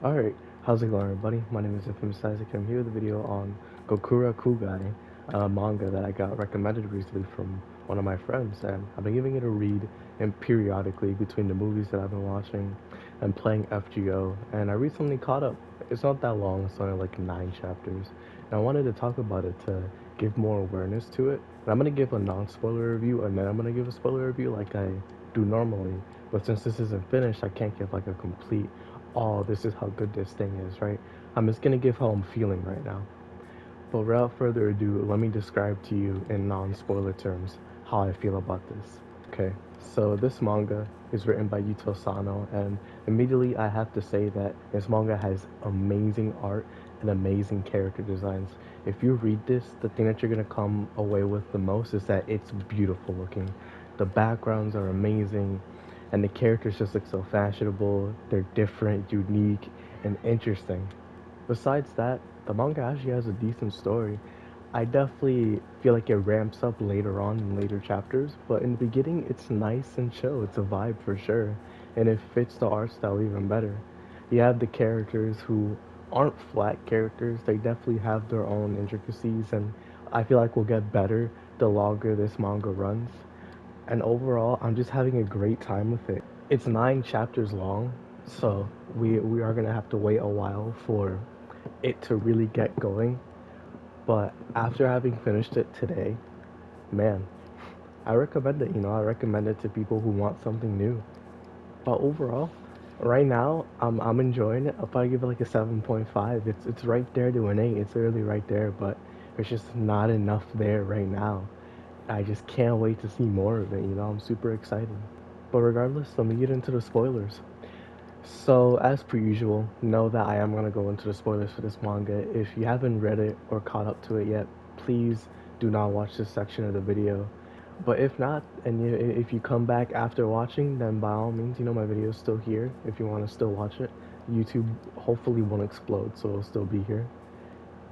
Alright, how's it going everybody? My name is Infamous Isaac. I'm here with a video on Gokurakugai, a manga that I got recommended recently from one of my friends, and I've been giving it a read and periodically between the movies that I've been watching and playing FGO, and I recently caught up. It's not that long, it's only like 9 chapters, and I wanted to talk about it to give more awareness to it. And I'm gonna give a non-spoiler review and then I'm gonna give a spoiler review like I do normally. But since this isn't finished, I can't give like a complete oh, this is how good this thing is, right? I'm just gonna give how I'm feeling right now. But without further ado, let me describe to you in non-spoiler terms how I feel about this. Okay, so this manga is written by Yuto Sano, and immediately I have to say that this manga has amazing art and amazing character designs. If you read this, the thing that you're gonna come away with the most is that it's beautiful looking. The backgrounds are amazing, and the characters just look so fashionable. They're different, unique, and interesting. Besides that, the manga actually has a decent story. I definitely feel like it ramps up later on in later chapters, but in the beginning, it's nice and chill. It's a vibe for sure, and it fits the art style even better. You have the characters who aren't flat characters, they definitely have their own intricacies, and I feel like will get better the longer this manga runs. And overall, I'm just having a great time with it. It's 9 chapters long, so we are gonna have to wait a while for it to really get going. But after having finished it today, man, I recommend it. I recommend it to people who want something new. But overall, right now, I'm enjoying it. I'll probably give it like a 7.5. It's right there to an 8. It's really right there, but there's just not enough there right now. I just can't wait to see more of it. I'm super excited. But regardless, let me get into the spoilers. So, as per usual, know that I am going to go into the spoilers for this manga. If you haven't read it or caught up to it yet, please do not watch this section of the video. But if not, and if you come back after watching, then by all means, my video is still here. If you want to still watch it, YouTube hopefully won't explode, so it'll still be here.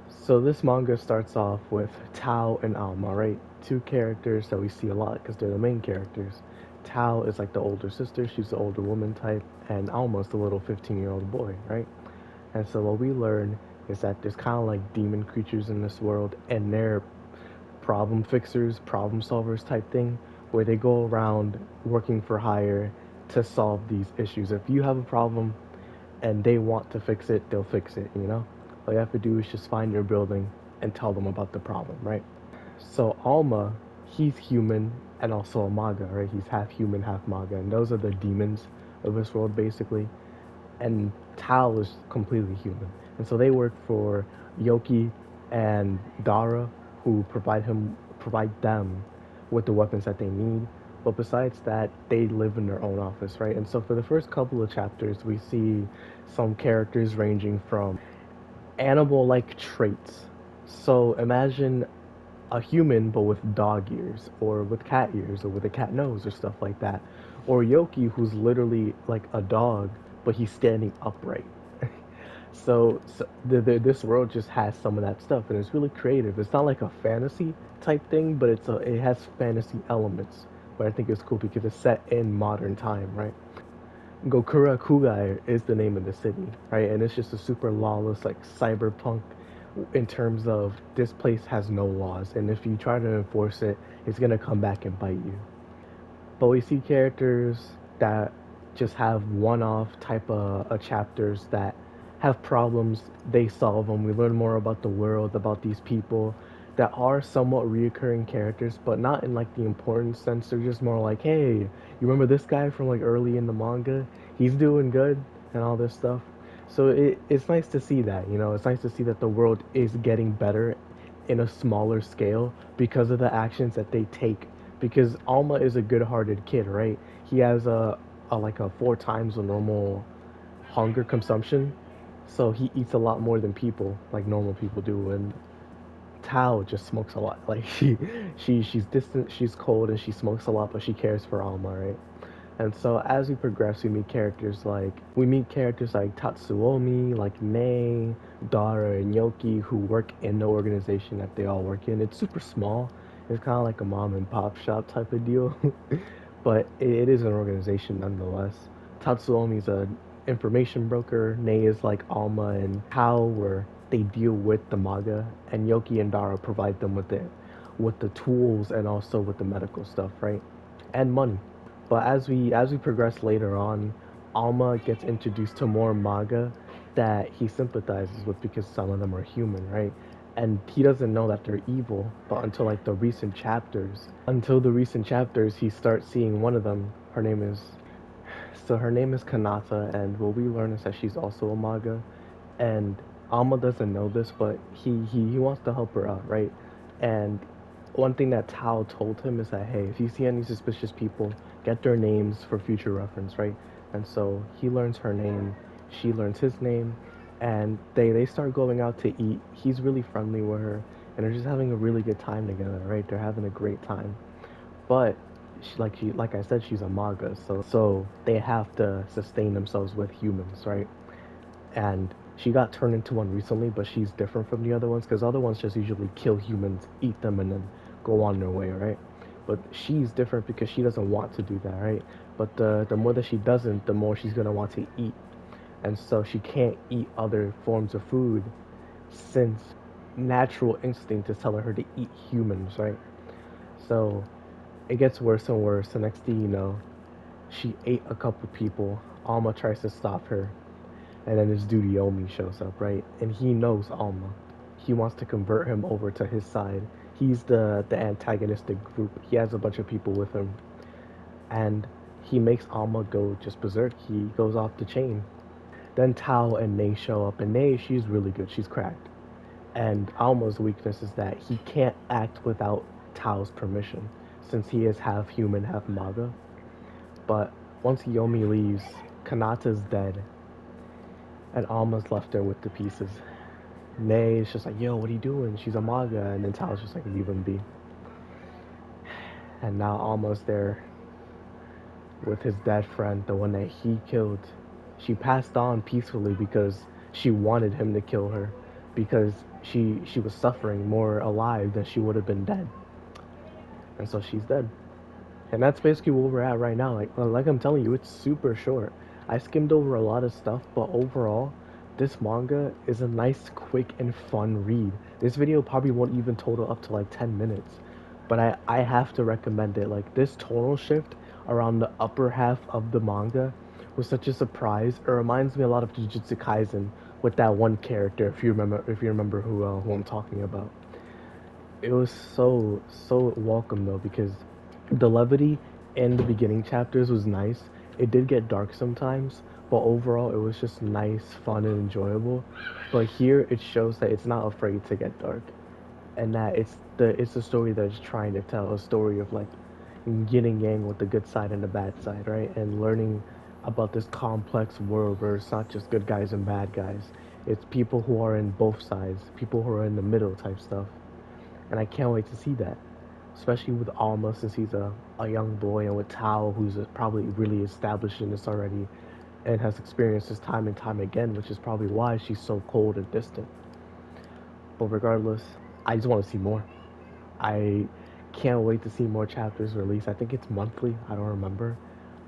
So this manga starts off with Tao and Alma, right? Two characters that we see a lot because they're the main characters. Tao is like the older sister, she's the older woman type, and Alma's the little 15-year-old boy, right? And so what we learn is that there's kind of like demon creatures in this world, and they're problem fixers, problem solvers type thing, where they go around working for hire to solve these issues. If you have a problem and they want to fix it, they'll fix it. All you have to do is just find your building and tell them about the problem, right? So Alma, he's human and also a maga, right? He's half human, half maga, and those are the demons of this world basically. And Tal is completely human, and so they work for Yoki and Dara, who provide them with the weapons that they need. But besides that, they live in their own office, right? And so for the first couple of chapters, we see some characters ranging from animal-like traits. So imagine a human but with dog ears or with cat ears or with a cat nose or stuff like that. Or Yoki who's literally like a dog but he's standing upright. So this world just has some of that stuff and it's really creative. It's not like a fantasy type thing, but it has fantasy elements. But I think it's cool because it's set in modern time, right? Gokurakugai is the name of the city, right? And it's just a super lawless, like cyberpunk in terms of this place has no laws. And if you try to enforce it, it's going to come back and bite you. But we see characters that just have one off type of chapters that have problems, they solve them. We learn more about the world, about these people that are somewhat reoccurring characters, but not in like the important sense. They're just more like, hey, you remember this guy from like early in the manga? He's doing good and all this stuff. So it's nice to see that. It's nice to see that the world is getting better in a smaller scale because of the actions that they take. Because Alma is a good-hearted kid, right? He has a like a 4 times the normal hunger consumption, so he eats a lot more than people, like normal people do. And Tao just smokes a lot. Like she's distant, she's cold, and she smokes a lot, but she cares for Alma, right? And so as we progress, we meet characters like Tatsuomi, like Nei, Dara, and Yoki, who work in the organization that they all work in. It's super small. It's kind of like a mom and pop shop type of deal, but it is an organization nonetheless. Tatsuomi's information broker. Nei is like Alma and How, where they deal with the manga, and Yoki and Dara provide them with the tools and also with the medical stuff, right? And money. But as we progress later on, Alma gets introduced to more manga that he sympathizes with because some of them are human, right? And he doesn't know that they're evil, but until the recent chapters, he starts seeing one of them. Her name is Kanata, and what we learn is that she's also a manga, and Alma doesn't know this, but he wants to help her out, right? And one thing that Tao told him is that, hey, if you see any suspicious people, get their names for future reference, right? And so he learns her name, she learns his name, and they start going out to eat. He's really friendly with her, and they're just having a really good time together, right? They're having a great time. But like I said, she's a manga, so they have to sustain themselves with humans, right? And she got turned into one recently, but she's different from the other ones because other ones just usually kill humans, eat them, and then go on their way, right? But she's different because she doesn't want to do that, right? But the more that she doesn't, the more she's gonna want to eat, and so she can't eat other forms of food since natural instinct is telling her to eat humans, right? So it gets worse and worse. The next thing you know, she ate a couple people. Alma tries to stop her, and then this dude Yomi shows up, right? And he knows Alma. He wants to convert him over to his side. He's the antagonistic group. He has a bunch of people with him, and he makes Alma go just berserk. He goes off the chain. Then Tao and Nei show up, and Nei, she's really good. She's cracked. And Alma's weakness is that he can't act without Tao's permission, since he is half human, half manga. But once Yomi leaves, Kanata's dead, and Alma's left there with the pieces. Nei is just like, yo, what are you doing? She's a manga. And then Tao's just like, leave him be. And now Alma's there with his dead friend, the one that he killed. She passed on peacefully because she wanted him to kill her. Because she was suffering more alive than she would have been dead. And so she's dead. And that's basically where we're at right now. Like I'm telling you, it's super short. I skimmed over a lot of stuff, but overall, this manga is a nice, quick, and fun read. This video probably won't even total up to like 10 minutes, but I have to recommend it. Like this tonal shift around the upper half of the manga was such a surprise. It reminds me a lot of Jujutsu Kaisen with that one character. If you remember who I'm talking about. It was so welcome though because the levity in the beginning chapters was nice. It did get dark sometimes, but overall it was just nice, fun, and enjoyable. But here it shows that it's not afraid to get dark, and that it's a story that's trying to tell a story of like yin and yang with the good side and the bad side, right? And learning about this complex world where it's not just good guys and bad guys. It's people who are in both sides, people who are in the middle type stuff, and I can't wait to see that. Especially with Alma, since he's a young boy, and with Tao, who's probably really established in this already and has experienced this time and time again, which is probably why she's so cold and distant. But regardless, I just want to see more. I can't wait to see more chapters released. I think it's monthly, I don't remember,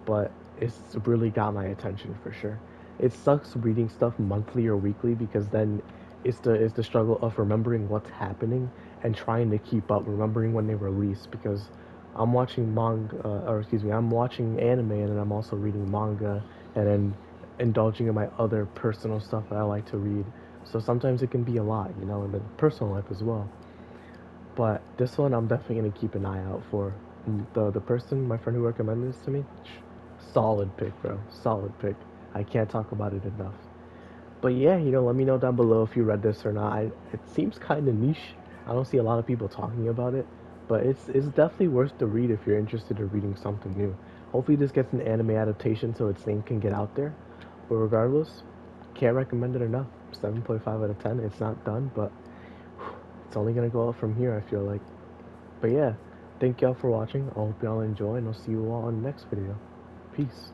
but it's really got my attention for sure. It sucks reading stuff monthly or weekly because then it's the struggle of remembering what's happening and trying to keep up, remembering when they release because I'm watching anime and then I'm also reading manga and then indulging in my other personal stuff that I like to read. So sometimes it can be a lot, in the personal life as well. But this one, I'm definitely gonna keep an eye out for. The person, my friend who recommended this to me, solid pick, bro. Solid pick. I can't talk about it enough. But yeah, let me know down below if you read this or not. It seems kind of niche. I don't see a lot of people talking about it, but it's definitely worth the read if you're interested in reading something new. Hopefully, this gets an anime adaptation so its name can get out there. But regardless, can't recommend it enough. 7.5 out of 10. It's not done, but it's only gonna go up from here, I feel like. But yeah, thank y'all for watching. I hope y'all enjoy, and I'll see you all on the next video. Peace.